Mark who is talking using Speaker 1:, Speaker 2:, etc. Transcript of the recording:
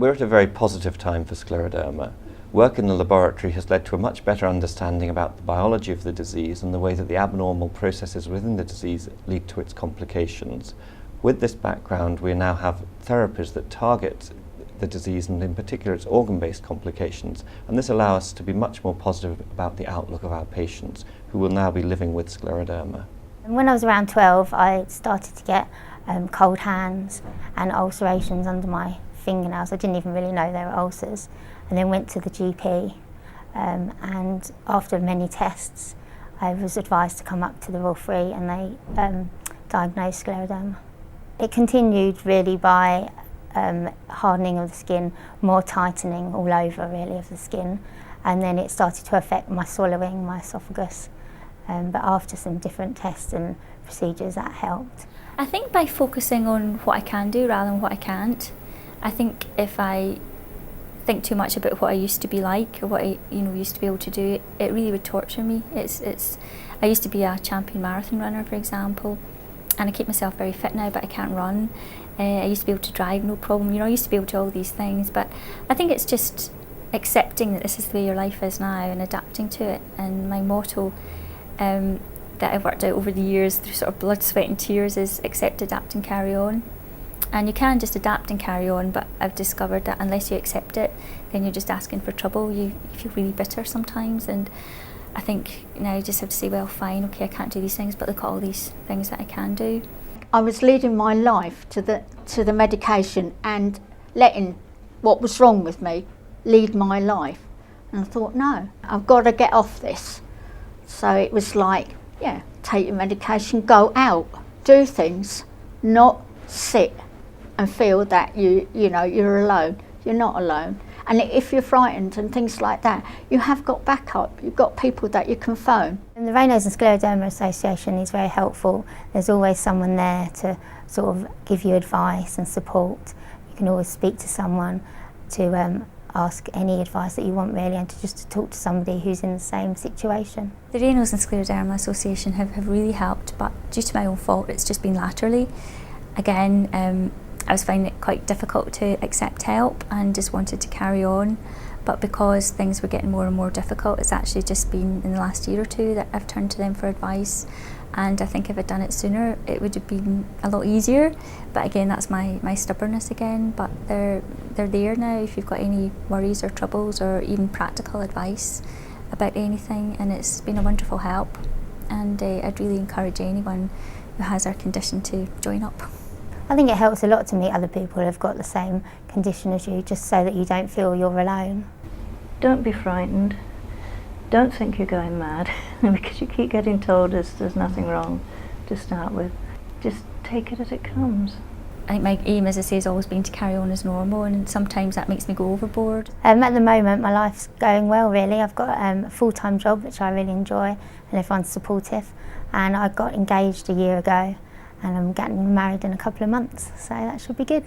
Speaker 1: We're at a very positive time for scleroderma. Work in the laboratory has led to a much better understanding about the biology of the disease and the way that the abnormal processes within the disease lead to its complications. With this background, we now have therapies that target the disease and in particular its organ-based complications, and this allows us to be much more positive about the outlook of our patients who will now be living with scleroderma.
Speaker 2: When I was around 12, I started to get cold hands and ulcerations under my fingernails. I didn't even really know they were ulcers, and then went to the GP, and after many tests I was advised to come up to the Royal Free, and they diagnosed scleroderma. It continued really by hardening of the skin, more tightening all over really of the skin, and then it started to affect my swallowing, my esophagus, but after some different tests and procedures that helped.
Speaker 3: I think by focusing on what I can do rather than what I can't. I think if I think too much about what I used to be like or what I used to be able to do, it really would torture me. I used to be a champion marathon runner, for example, and I keep myself very fit now, but I can't run. I used to be able to drive no problem, I used to be able to do all these things, but I think it's just accepting that this is the way your life is now and adapting to it. And my motto that I've worked out over the years through sort of blood, sweat and tears is accept, adapt and carry on. And you can just adapt and carry on, but I've discovered that unless you accept it, then you're just asking for trouble. You feel really bitter sometimes, and I think now you just have to say, well, fine, okay, I can't do these things, but look at all these things that I can do.
Speaker 4: I was leading my life to the medication and letting what was wrong with me lead my life. And I thought, no, I've got to get off this. So it was like, yeah, take your medication, go out, do things, not sit and feel that you're alone. You're not alone. And if you're frightened and things like that, you have got backup. You've got people that you can phone.
Speaker 2: And the Raynaud's and Scleroderma Association is very helpful. There's always someone there to sort of give you advice and support. You can always speak to someone to ask any advice that you want really, and to talk to somebody who's in the same situation.
Speaker 3: The Raynaud's and Scleroderma Association have really helped, but due to my own fault it's just been latterly. Again, I was finding it quite difficult to accept help and just wanted to carry on, but because things were getting more and more difficult, it's actually just been in the last year or two that I've turned to them for advice, and I think if I'd done it sooner it would have been a lot easier. But again, that's my stubbornness again, but they're there now if you've got any worries or troubles or even practical advice about anything, and it's been a wonderful help, and I'd really encourage anyone who has our condition to join up.
Speaker 2: I think it helps a lot to meet other people who have got the same condition as you, just so that you don't feel you're alone.
Speaker 5: Don't be frightened. Don't think you're going mad because you keep getting told there's nothing wrong to start with. Just take it as it comes.
Speaker 3: I think my aim, as I say, has always been to carry on as normal, and sometimes that makes me go overboard.
Speaker 2: At the moment my life's going well really. I've got a full-time job which I really enjoy, and everyone's supportive, and I got engaged a year ago, and I'm getting married in a couple of months, so that should be good.